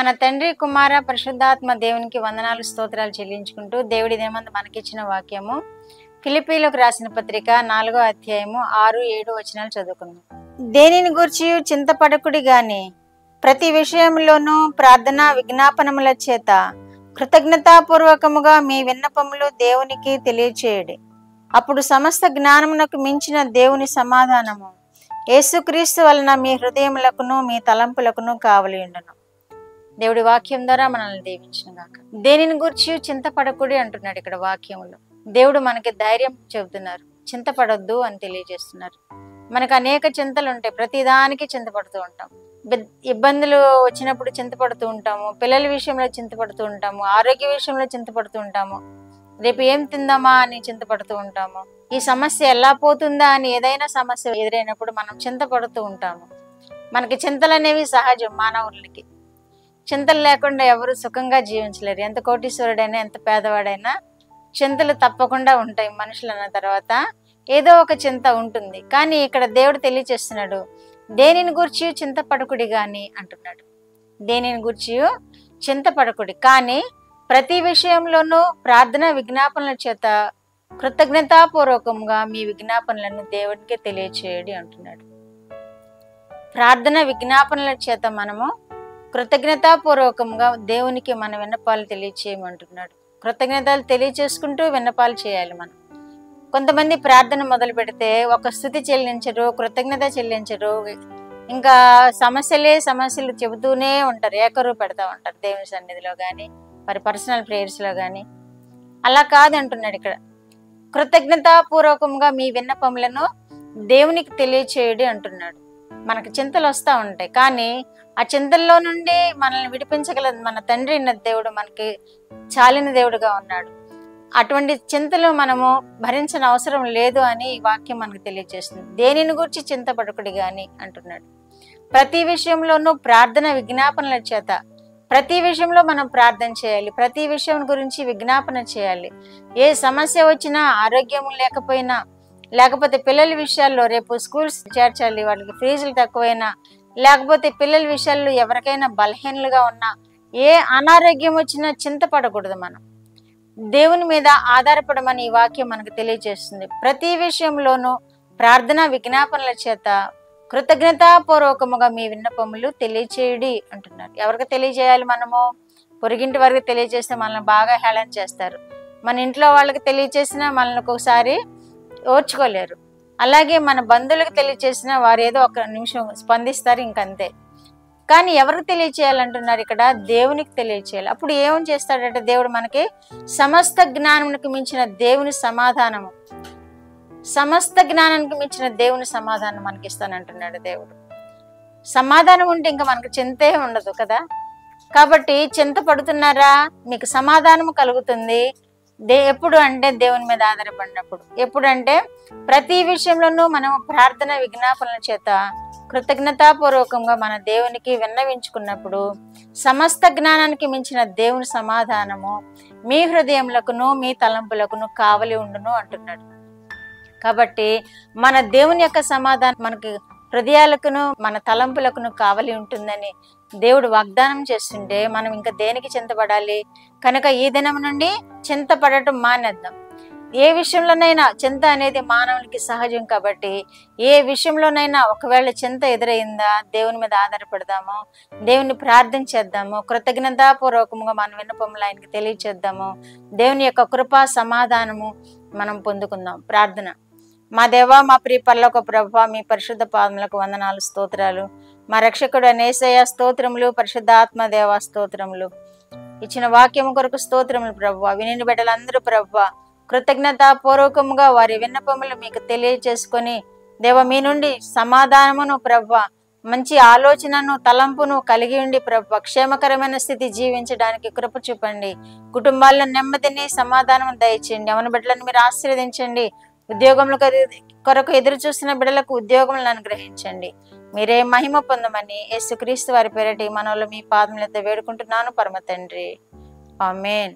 మన తండ్రి కుమార పరిశుద్ధాత్మ దేవునికి వందనాలు స్తోత్రాలు చెల్లించుకుంటూ దేవుడి దేమందు మనకిచ్చిన వాక్యము ఫిలిప్పీలకు రాసిన పత్రిక 4వ అధ్యాయము 6-7 వచనాలు చదువుకుందాం. దేనిని గూర్చి చింతపడకుడి గాని ప్రతి విషయంలోనూ ప్రార్థన విజ్ఞాపనముల చేత కృతజ్ఞతాపూర్వకముగా మీ విన్నపములు దేవునికి తెలియచేయడి. అప్పుడు సమస్త జ్ఞానమునకు మించిన దేవుని సమాధానము యేసుక్రీస్తు వలన మీ హృదయములకును మీ తలంపులకును కావలి ఉండును. దేవుడి వాక్యం ద్వారా మనల్ని దీవించును గాక. దేనిని గురించి చింతపడకుడి అంటున్నాడు ఇక్కడ వాక్యములో. దేవుడు మనకి ధైర్యం చెబుతున్నారు, చింతపడొద్దు అని తెలియజేస్తున్నారు. మనకు అనేక చింతలు ఉంటాయి, ప్రతిదానికి చింతపడుతూ ఉంటాం. ఇబ్బందులు వచ్చినప్పుడు చింతపడుతూ ఉంటాము, పిల్లల విషయంలో చింతపడుతూ ఉంటాము, ఆరోగ్య విషయంలో చింతపడుతూ ఉంటాము, రేపు ఏం తిందామా అని చింతపడుతూ ఉంటాము, ఈ సమస్య ఎలా పోతుందా అని ఏదైనా సమస్య ఎదురైనప్పుడు మనం చింతపడుతూ ఉంటాము. మనకి చింతలు అనేవి సహజం. మానవులకి చింతలు లేకుండా ఎవరు సుఖంగా జీవించలేరు. ఎంత కోటీశ్వరుడైనా ఎంత పేదవాడైనా చింతలు తప్పకుండా ఉంటాయి. మనుషులు అన్న తర్వాత ఏదో ఒక చింత ఉంటుంది. కానీ ఇక్కడ దేవుడు తెలియచేస్తున్నాడు, దేనిని గూర్చి చింతపడకుడి గాని అంటున్నాడు. దేనిని గూర్చి చింతపడకుడి కానీ ప్రతి విషయంలోనూ ప్రార్థన విజ్ఞాపనల చేత కృతజ్ఞతాపూర్వకంగా మీ విజ్ఞాపనలను దేవుడికి తెలియచేయడి అంటున్నాడు. ప్రార్థన విజ్ఞాపనల చేత మనము కృతజ్ఞతాపూర్వకంగా దేవునికి మన విన్నపాలు తెలియచేయమంటున్నాడు. కృతజ్ఞతలు తెలియచేసుకుంటూ విన్నపాలు చేయాలి. మనం కొంతమంది ప్రార్థన మొదలు పెడితే ఒక స్తుతి చెల్లించరు, కృతజ్ఞత చెల్లించరు, ఇంకా సమస్యలు చెబుతూనే ఉంటారు, ఏకరువు పెడతా ఉంటారు దేవుని సన్నిధిలో కానీ వారి పర్సనల్ ప్రేయర్స్లో కానీ. అలా కాదంటున్నాడు ఇక్కడ. కృతజ్ఞతాపూర్వకంగా మీ విన్నపములను దేవునికి తెలియచేయడి అంటున్నాడు. మనకు చింతలు వస్తూ ఉంటాయి, కానీ ఆ చింతల్లో నుండి మనల్ని విడిపించగల మన తండ్రి అయిన దేవుడు మనకి చాలిన దేవుడుగా ఉన్నాడు. అటువంటి చింతలు మనము భరించిన అవసరం లేదు అని ఈ వాక్యం మనకు తెలియజేస్తుంది. దేనిని గురించి చింతపడకుడి గాని అంటున్నాడు. ప్రతి విషయంలోనూ ప్రార్థన విజ్ఞాపనల చేత, ప్రతి విషయంలో మనం ప్రార్థన చేయాలి, ప్రతి విషయం గురించి విజ్ఞాపన చేయాలి. ఏ సమస్య వచ్చినా, ఆరోగ్యం లేకపోయినా, లేకపోతే పిల్లల విషయాల్లో రేపు స్కూల్స్ చేర్చాలి, వాళ్ళకి ఫీజులు తక్కువైనా, లేకపోతే పిల్లల విషయాల్లో ఎవరికైనా బలహీనలుగా ఉన్నా, ఏ అనారోగ్యం వచ్చినా చింతపడకూడదు. మనం దేవుని మీద ఆధారపడమని ఈ వాక్యం మనకు తెలియజేస్తుంది. ప్రతి విషయంలోనూ ప్రార్థన విజ్ఞాపనల చేత కృతజ్ఞతాపూర్వకముగా మీ విన్నపములు తెలియచేయడి అంటున్నారు. ఎవరికి తెలియజేయాలి? మనము పొరుగింటి వారికి తెలియజేస్తే మనల్ని బాగా హేళన చేస్తారు. మన ఇంట్లో వాళ్ళకి తెలియచేసినా మనల్ని ఒక్కొక్కసారి ఓర్చుకోలేరు. అలాగే మన బంధువులకు తెలియచేసినా వారు ఏదో ఒక నిమిషం స్పందిస్తారు, ఇంకంతే. కానీ ఎవరికి తెలియచేయాలంటున్నారు ఇక్కడ? దేవునికి తెలియచేయాలి. అప్పుడు ఏమని చేస్తాడంటే దేవుడు మనకి సమస్త జ్ఞానానికి మించిన దేవుని సమాధానము, సమస్త జ్ఞానానికి మించిన దేవుని సమాధానం మనకి ఇస్తానంటున్నాడు దేవుడు. సమాధానం ఉంటే ఇంకా మనకు చింతే ఉండదు కదా. కాబట్టి చింత పడుతున్నారా? మీకు సమాధానము కలుగుతుంది. ఎప్పుడు అంటే దేవుని మీద ఆధారపడినప్పుడు. ఎప్పుడంటే ప్రతి విషయంలోనూ మనం ప్రార్థన విజ్ఞాపనల చేత కృతజ్ఞతాపూర్వకంగా మన దేవునికి విన్నవించుకున్నప్పుడు సమస్త జ్ఞానానికి మించిన దేవుని సమాధానము మీ హృదయములకును మీ తలంపులకును కావలి ఉండును అంటున్నాడు. కాబట్టి మన దేవుని యొక్క సమాధానం మనకి హృదయాలకును మన తలంపులకును కావలి ఉంటుందని దేవుడు వాగ్దానం చేస్తుంటే మనం ఇంకా దేనికి చింతపడాలి? కనుక ఈ దినం నుండి చింతపడటం మానేద్దాం. ఏ విషయంలోనైనా చింత అనేది మానవునికి సహజం. కాబట్టి ఏ విషయంలోనైనా ఒకవేళ చింత ఎదురైందా దేవుని మీద ఆధారపడదాము, దేవుని ప్రార్థన చేద్దాము, కృతజ్ఞతాపూర్వకంగా మన విన్నపములు ఆయనకి తెలియచేద్దాము. దేవుని యొక్క కృపా సమాధానము మనం పొందుకుందాం. ప్రార్థన. మా దేవా, మా ప్రియ పరలోక ప్రభువా, మీ పరిశుద్ధ పాదములకు వందనాలు, స్తోత్రాలు. మా రక్షకుడు యేసయ్య స్తోత్రములు, పరిశుద్ధాత్మ దేవా స్తోత్రములు. ఇచ్చిన వాక్యము కొరకు స్తోత్రములు ప్రభువా. వినిన బిడ్డలందరూ ప్రభువా కృతజ్ఞతాపూర్వకముగా వారి విన్నపములు మీకు తెలియచేసుకొని దేవ మీ నుండి సమాధానమును ప్రభువా, మంచి ఆలోచనను తలంపును కలిగి ఉండి ప్రభువా క్షేమకరమైన స్థితి జీవించడానికి కృప చూపండి. కుటుంబాల్లో నెమ్మదిని సమాధానం దయచేయండి. అవన బిడ్డలను మీరు ఆశీర్వదించండి. ఉద్యోగముల కొరకు ఎదురు చూస్తున్న బిడ్డలకు ఉద్యోగములను అనుగ్రహించండి. మీరే మహిమ పొందమని యేసుక్రీస్తు వారి పేరటి మనలో మీ పాదములతో వేడుకుంటున్నాను పరమ తండ్రి. ఆమేన్.